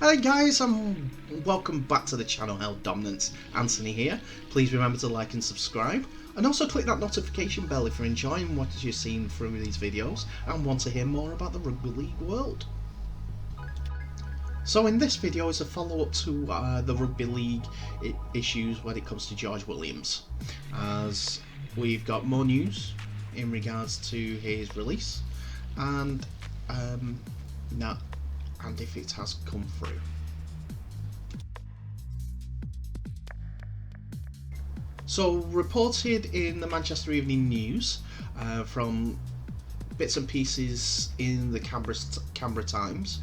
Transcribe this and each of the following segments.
Hi guys, welcome back to the channel. Hell Dominance, Anthony here. Please remember to like and subscribe, and also click that notification bell if you're enjoying what you're seeing through these videos and want to hear more about the rugby league world. So in this video is a follow-up to the rugby league issues when it comes to George Williams, as we've got more news in regards to his release and if it has come through. So reported in the Manchester Evening News from bits and pieces in the Canberra Times,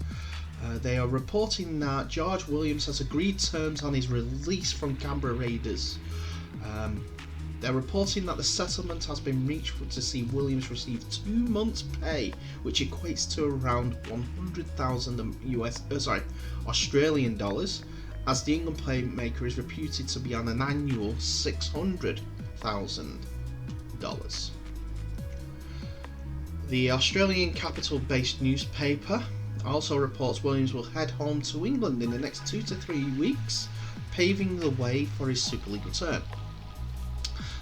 they are reporting that George Williams has agreed terms on his release from Canberra Raiders. They're reporting that the settlement has been reached to see Williams receive 2 months' pay, which equates to around 100,000 Australian dollars, as the England playmaker is reputed to be on an annual $600,000. The Australian capital-based newspaper also reports Williams will head home to England in the next 2 to 3 weeks, paving the way for his Super League return.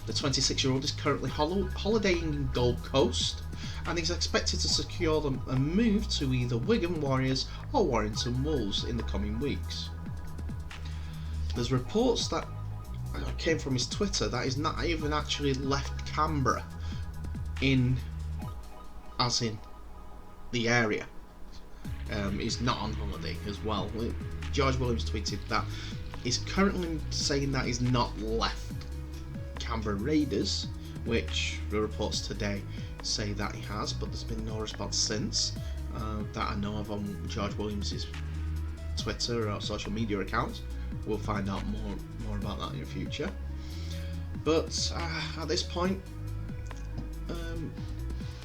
The 26-year-old is currently holidaying in Gold Coast and is expected to secure a move to either Wigan Warriors or Warrington Wolves in the coming weeks. There's reports that came from his Twitter that he's not even actually left Canberra, as in the area. He's not on holiday as well. George Williams tweeted that he's currently saying that he's not left Canberra Raiders, which the reports today say that he has, but there's been no response since that I know of on George Williams' Twitter or social media accounts. We'll find out more about that in the future. But at this point,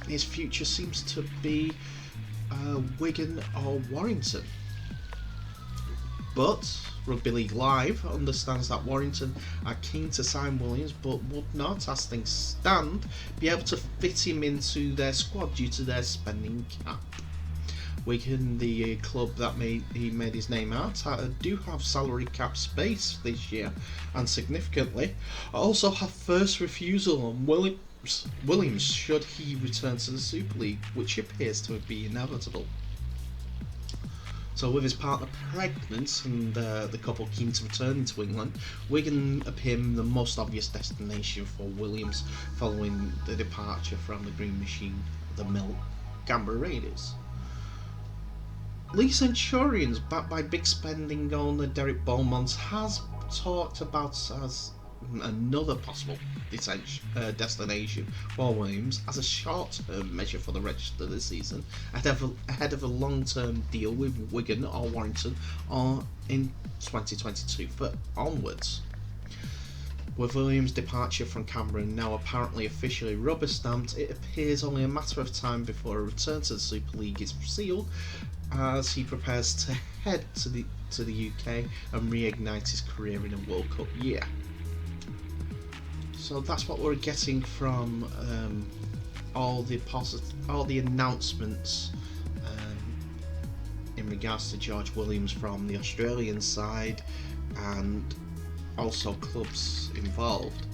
his future seems to be Wigan or Warrington. But Rugby League Live understands that Warrington are keen to sign Williams, but would not, as things stand, be able to fit him into their squad due to their spending cap. Wigan, the club that he made his name at, do have salary cap space this year, and significantly also have first refusal on Williams should he return to the Super League, which appears to be inevitable. So with his partner pregnant and the couple keen to return to England, Wigan appear the most obvious destination for Williams following the departure from the Green Machine, the Mill, Canberra Raiders. League Centurions, backed by big spending owner Derek Beaumont, has talked about as another possible destination for Williams as a short-term measure for the rest of the season, ahead of a long-term deal with Wigan or Warrington or in 2022 for onwards. With Williams' departure from Canberra now apparently officially rubber-stamped, it appears only a matter of time before a return to the Super League is sealed, as he prepares to head to the UK and reignite his career in a World Cup year. So that's what we're getting from all the announcements in regards to George Williams from the Australian side, and also clubs involved.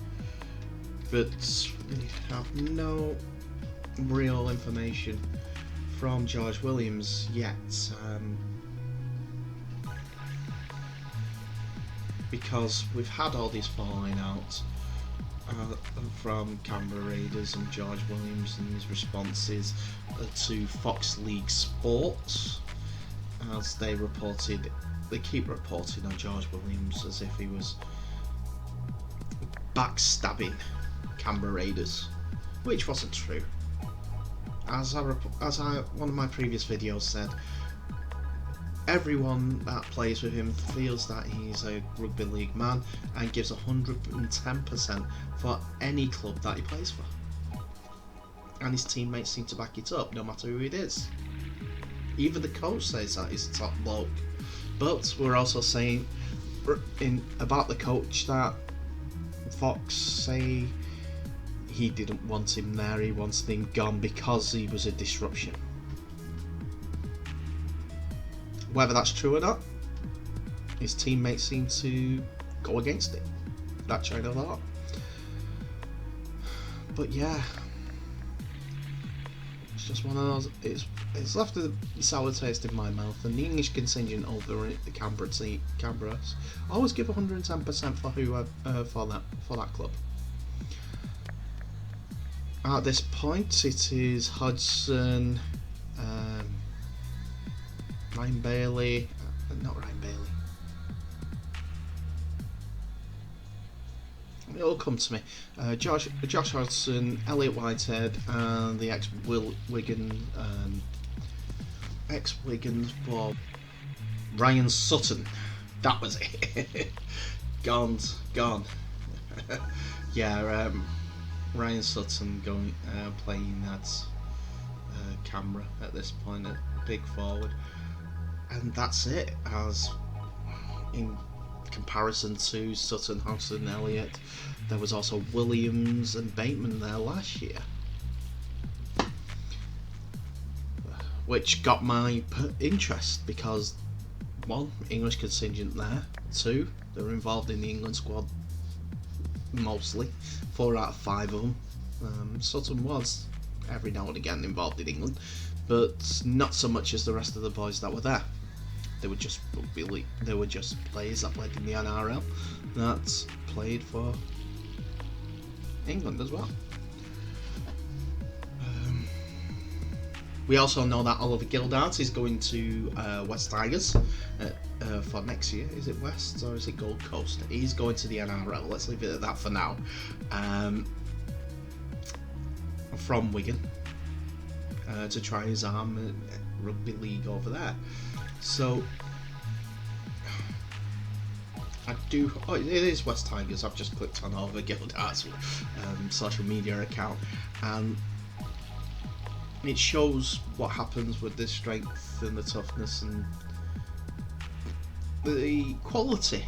But we have no real information from George Williams yet, because we've had all these falling out from Canberra Raiders and George Williams and his responses to Fox League Sports, as they keep reporting on George Williams as if he was backstabbing Canberra Raiders, which wasn't true. As one of my previous videos said, everyone that plays with him feels that he's a rugby league man and gives 110% for any club that he plays for. And his teammates seem to back it up, no matter who it is. Even the coach says that he's a top bloke. But we're also saying about the coach that Fox say he didn't want him there, he wanted him gone because he was a disruption. Whether that's true or not, his teammates seem to go against it. That train of thought. But yeah, it's just one of those. It's left a sour taste in my mouth. And the English contingent over at the Canberra always give 110% for for that club. At this point, it is Hodgson, Ryan Bailey, not Ryan Bailey. It'll come to me. Josh Hodgson, Elliot Whitehead, and the ex-Wiggins Bob Ryan Sutton. That was it. Gone. Yeah, Ryan Sutton playing at Canberra at this point at big forward, and that's it. As in comparison to Sutton, Hodgson, Elliott, there was also Williams and Bateman there last year, which got my interest because 1, English contingent there, 2, they were involved in the England squad mostly, 4 out of 5 of them. Sutton was every now and again involved in England, but not so much as the rest of the boys that were there. They were just they were just players that played in the NRL that played for England as well. We also know that Oliver Gildart is going to West Tigers for next year. Is it West or is it Gold Coast? He's going to the NRL. Let's leave it at that for now. From Wigan to try his arm at rugby league over there. So I do. Oh, it is West Tigers. I've just clicked on Oliver Gildart's social media account, and it shows what happens with the strength and the toughness and the quality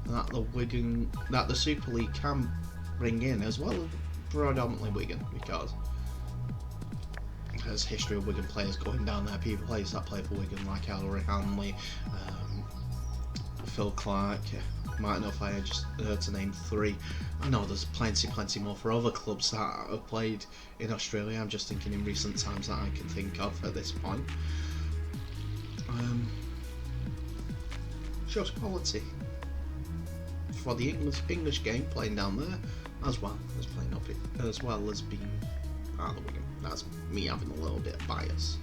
that the Super League can bring in, as well as predominantly Wigan, because there's history of Wigan players going down there, players that play for Wigan like Ellery Hanley, Phil Clark, Martin O'Fire, just to name 3. I know there's plenty more for other clubs that have played in Australia. I'm just thinking in recent times that I can think of at this point. Shows quality for the English game playing down there, as well as playing up it, as well as being part of the Wigan. That's me having a little bit of bias.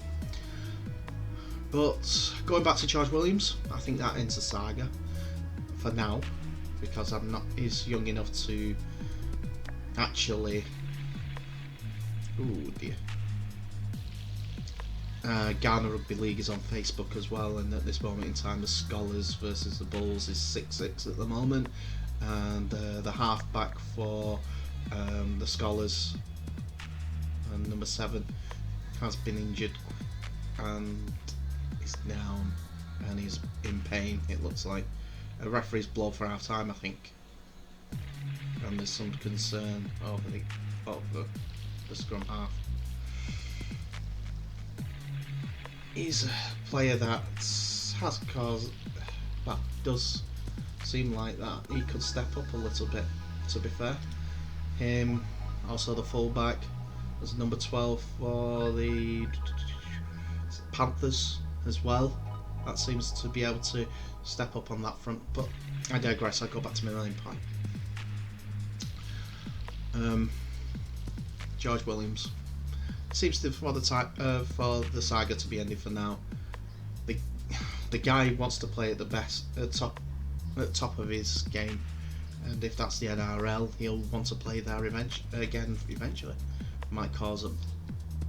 But going back to George Williams, I think that ends the saga for now, because he's young enough to actually. Ooh dear. Ghana Rugby League is on Facebook as well, and at this moment in time, the Scholars versus the Bulls is 6-6 at the moment, and the halfback for the Scholars, number 7, has been injured and is down and he's in pain. It looks like a referee's blow for half time, I think, and there's some concern over the scrum half. He's a player that has caused, well, does seem like that he could step up a little bit, to be fair. Him, also the fullback, as number 12 for the Panthers as well. That seems to be able to step up on that front, but I digress. I go back to my main point. George Williams seems to for the saga to be ending for now. The guy wants to play at the best, at top of his game, and if that's the NRL, he'll want to play there eventually. Might cause a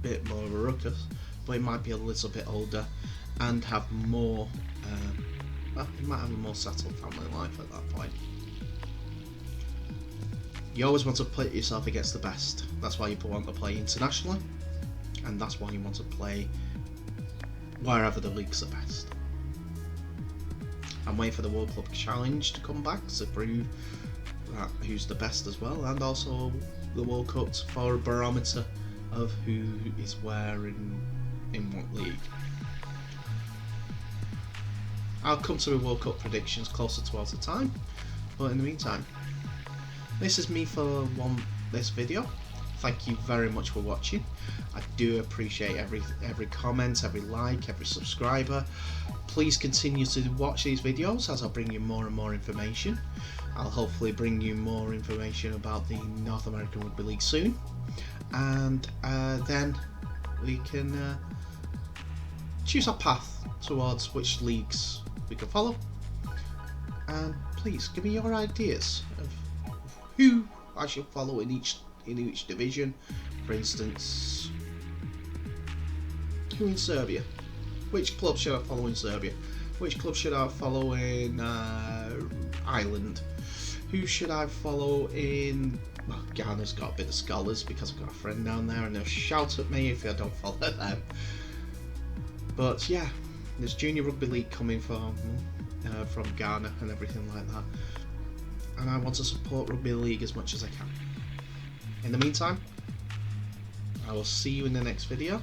bit more of a ruckus, but he might be a little bit older and have more. He might have a more settled family life at that point. You always want to put yourself against the best. That's why you want to play internationally, and that's why you want to play wherever the league's the best. I'm waiting for the World Club Challenge to come back to prove that who's the best as well, and also the World Cup for a barometer of who is where in what league. I'll come to my World Cup predictions closer towards the time, but in the meantime, this is me for this video. Thank you very much for watching. I do appreciate every comment, every like, every subscriber. Please continue to watch these videos as I bring you more and more information. I'll hopefully bring you more information about the North American Rugby League soon, and then we can choose our path towards which leagues we can follow. And please give me your ideas of who I should follow in each division. For instance, who in Serbia? Which club should I follow in Serbia? Which club should I follow in Ireland? Who should I follow in... Well, Ghana's got a bit of scholars because I've got a friend down there and they'll shout at me if I don't follow them. But yeah, there's Junior Rugby League coming from Ghana and everything like that. And I want to support Rugby League as much as I can. In the meantime, I will see you in the next video.